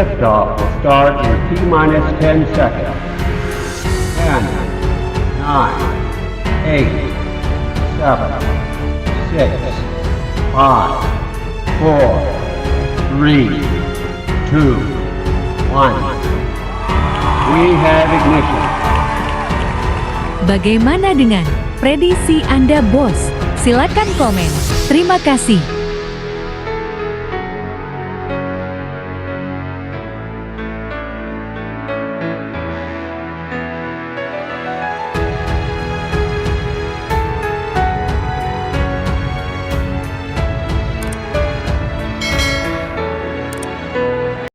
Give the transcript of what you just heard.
Liftoff will start in T-minus 10 seconds. 10, 9, 8, 7, 6, 5, 4, 3, 2, 1. We have ignition. Bagaimana dengan prediksi Anda, Bos? Silakan komen. Terima kasih.